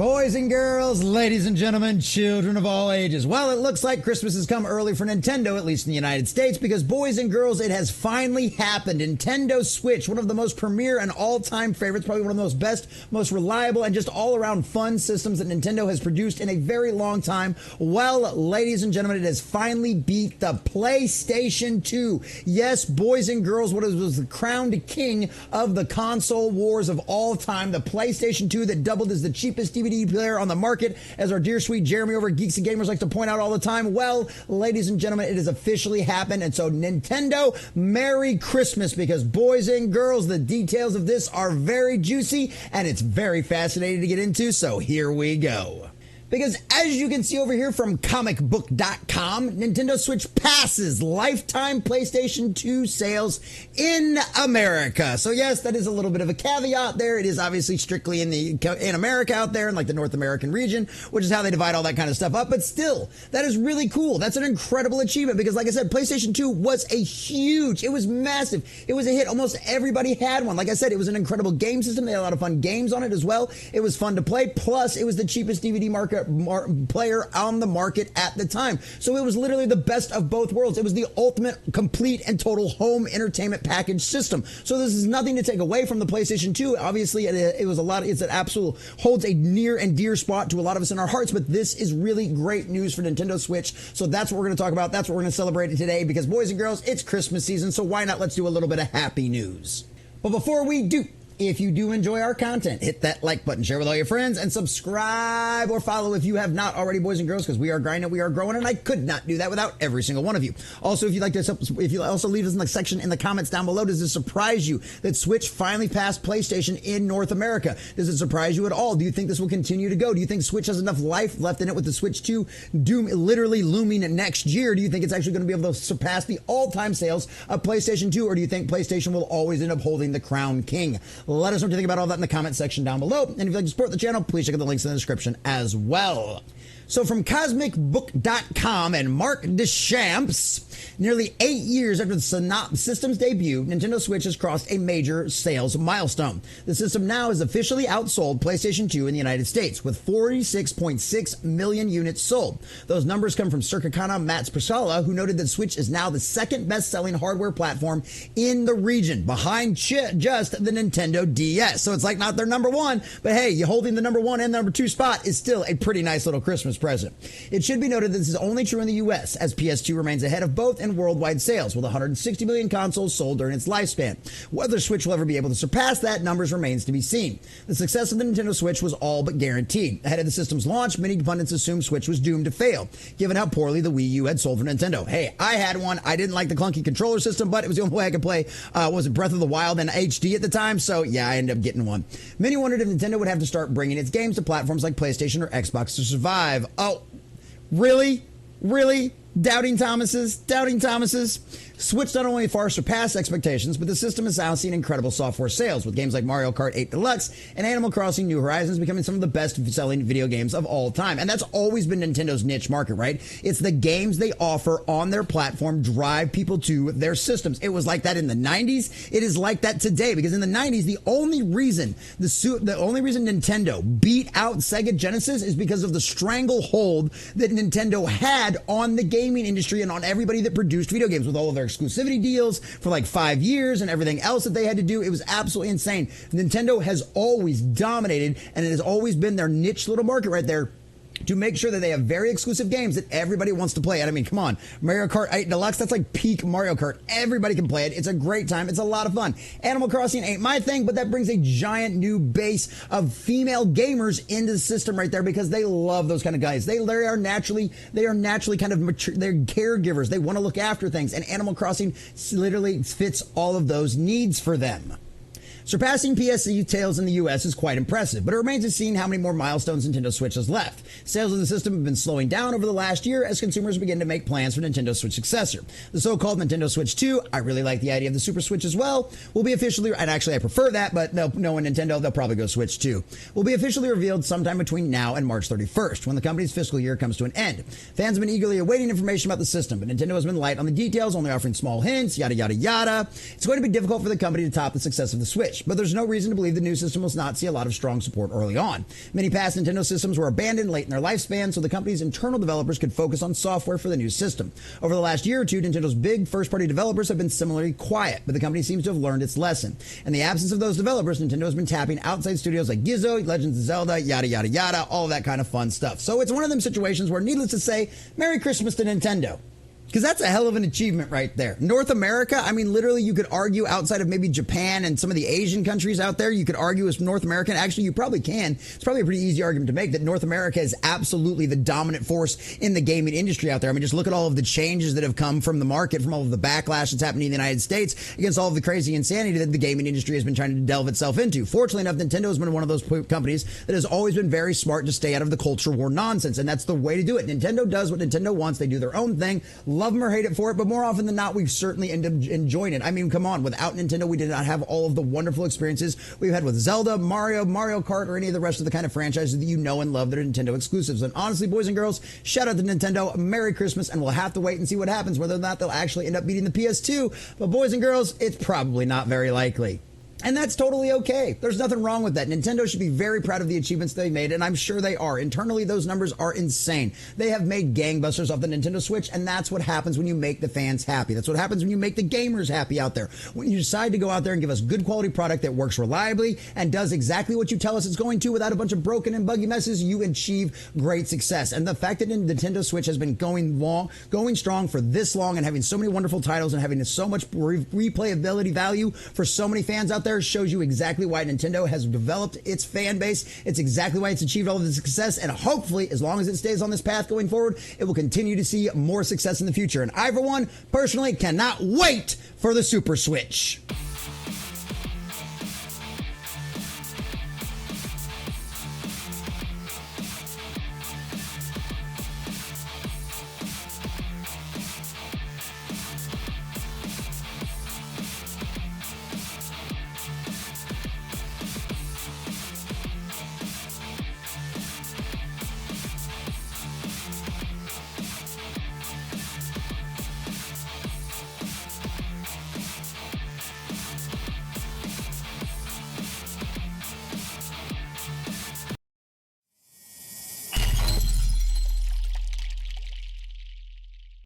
Boys and girls, ladies and gentlemen, children of all ages. Well, it looks like Christmas has come early for Nintendo, at least in the United States, because boys and girls, it has finally happened. Nintendo Switch, one of the most premier and all-time favorites, probably one of the most best, most reliable, and just all-around fun systems that Nintendo has produced in a very long time. Well, ladies and gentlemen, it has finally beat the PlayStation 2. Yes, boys and girls, what was the crowned king of the console wars of all time, the PlayStation 2 that doubled as the cheapest DVD player on the market, as our dear sweet Jeremy over at Geeks and Gamers likes to point out all the time. Well, ladies and gentlemen, it has officially happened, and so Nintendo, Merry Christmas, because boys and girls, the details of this are very juicy, and it's very fascinating to get into, so here we go. Because as you can see over here from comicbook.com, Nintendo Switch passes lifetime PlayStation 2 sales in America. So yes, that is a little bit of a caveat there. It is obviously strictly in America out there, in like the North American region, which is how they divide all that kind of stuff up. But still, that is really cool. That's an incredible achievement because, like I said, PlayStation 2 was it was massive. It was a hit. Almost everybody had one. Like I said, it was an incredible game system. They had a lot of fun games on it as well. It was fun to play. Plus, it was the cheapest DVD player on the market at the time. So it was literally the best of both worlds. It was the ultimate, complete, and total home entertainment package system. So this is nothing to take away from the PlayStation 2. Obviously, it was a lot. It's an absolute, holds a near and dear spot to a lot of us in our hearts, but this is really great news for Nintendo Switch. So that's what we're going to talk about. That's what we're going to celebrate today because, boys and girls, it's Christmas season. So why not let's do a little bit of happy news. But before we do, if you do enjoy our content, hit that like button, share with all your friends, and subscribe or follow if you have not already, boys and girls, because we are grinding, we are growing, and I could not do that without every single one of you. Also, if you'd like to, if you also leave us in the section in the comments down below, does this surprise you that Switch finally passed PlayStation in North America? Does it surprise you at all? Do you think this will continue to go? Do you think Switch has enough life left in it with the Switch 2 literally looming next year? Do you think it's actually going to be able to surpass the all-time sales of PlayStation 2, or do you think PlayStation will always end up holding the crown king? Let us know what you think about all that in the comment section down below. And if you'd like to support the channel, please check out the links in the description as well. So from CosmicBook.com and Mark Deschamps, nearly 8 years after the system's debut, Nintendo Switch has crossed a major sales milestone. The system now has officially outsold PlayStation 2 in the United States, with 46.6 million units sold. Those numbers come from Circana Matt Spicala, who noted that Switch is now the second best-selling hardware platform in the region, behind just the Nintendo DS. So it's like not their number one, but hey, you holding the number one and number two spot is still a pretty nice little Christmas present. It should be noted that this is only true in the US, as PS2 remains ahead of both in worldwide sales, with 160 million consoles sold during its lifespan. Whether Switch will ever be able to surpass that numbers remains to be seen. The success of the Nintendo Switch was all but guaranteed. Ahead of the system's launch, many pundits assumed Switch was doomed to fail, given how poorly the Wii U had sold for Nintendo. Hey, I had one. I didn't like the clunky controller system, but it was the only way I could play, was it Breath of the Wild and HD at the time, so yeah, I ended up getting one. Many wondered if Nintendo would have to start bringing its games to platforms like PlayStation or Xbox to survive. Oh, really? Really? Doubting Thomases? Doubting Thomases? Switch not only far surpassed expectations, but the system has now seen incredible software sales, with games like Mario Kart 8 Deluxe and Animal Crossing New Horizons becoming some of the best-selling video games of all time. And that's always been Nintendo's niche market, right? It's the games they offer on their platform drive people to their systems. It was like that in the 90s. It is like that today, because in the 90s, the only reason Nintendo beat out Sega Genesis is because of the stranglehold that Nintendo had on the gaming industry and on everybody that produced video games, with all of their exclusivity deals for like 5 years and everything else that they had to do. It was absolutely insane. Nintendo has always dominated, and it has always been their niche little market right there to make sure that they have very exclusive games that everybody wants to play. And I mean, come on, Mario Kart 8 Deluxe, that's like peak Mario Kart. Everybody can play it. It's a great time. It's a lot of fun. Animal Crossing ain't my thing, but that brings a giant new base of female gamers into the system right there, because they love those kind of guys. They are naturally kind of mature. They're caregivers. They want to look after things, and Animal Crossing literally fits all of those needs for them. Surpassing PSU sales in the US is quite impressive, but it remains to be seen how many more milestones Nintendo Switch has left. Sales of the system have been slowing down over the last year as consumers begin to make plans for Nintendo Switch successor. The so-called Nintendo Switch 2, I really like the idea of the Super Switch as well, will be officially, and actually I prefer that, but knowing Nintendo, they'll probably go Switch 2, will be officially revealed sometime between now and March 31st, when the company's fiscal year comes to an end. Fans have been eagerly awaiting information about the system, but Nintendo has been light on the details, only offering small hints, yada yada yada. It's going to be difficult for the company to top the success of the Switch. Switch, but there's no reason to believe the new system will not see a lot of strong support early on. Many past Nintendo systems were abandoned late in their lifespan, so the company's internal developers could focus on software for the new system. Over the last year or two, Nintendo's big first-party developers have been similarly quiet, but the company seems to have learned its lesson. In the absence of those developers, Nintendo has been tapping outside studios like Gizzo, Legends of Zelda, yada yada yada, all of that kind of fun stuff. So it's one of them situations where, needless to say, Merry Christmas to Nintendo. Because that's a hell of an achievement right there. North America, I mean, literally, you could argue outside of maybe Japan and some of the Asian countries out there, you could argue as North American. Actually, you probably can. It's probably a pretty easy argument to make that North America is absolutely the dominant force in the gaming industry out there. I mean, just look at all of the changes that have come from the market, from all of the backlash that's happening in the United States against all of the crazy insanity that the gaming industry has been trying to delve itself into. Fortunately enough, Nintendo has been one of those companies that has always been very smart to stay out of the culture war nonsense, and that's the way to do it. Nintendo does what Nintendo wants. They do their own thing. Love them or hate it for it, but more often than not, we've certainly ended up enjoying it. I mean, come on, without Nintendo, we did not have all of the wonderful experiences we've had with Zelda, Mario Kart, or any of the rest of the kind of franchises that you know and love that are Nintendo exclusives. And honestly, boys and girls, shout out to Nintendo, Merry Christmas, and we'll have to wait and see what happens, whether or not they'll actually end up beating the PS2. But boys and girls, it's probably not very likely. And that's totally okay. There's nothing wrong with that. Nintendo should be very proud of the achievements they made, and I'm sure they are. Internally, those numbers are insane. They have made gangbusters off the Nintendo Switch, and that's what happens when you make the fans happy. That's what happens when you make the gamers happy out there. When you decide to go out there and give us good quality product that works reliably and does exactly what you tell us it's going to without a bunch of broken and buggy messes, you achieve great success. And the fact that the Nintendo Switch has been going strong for this long and having so many wonderful titles and having so much replayability value for so many fans out there shows you exactly why Nintendo has developed its fan base. It's exactly why it's achieved all of the success, and hopefully, as long as it stays on this path going forward, it will continue to see more success in the future. And I, for one, personally cannot wait for the Super Switch.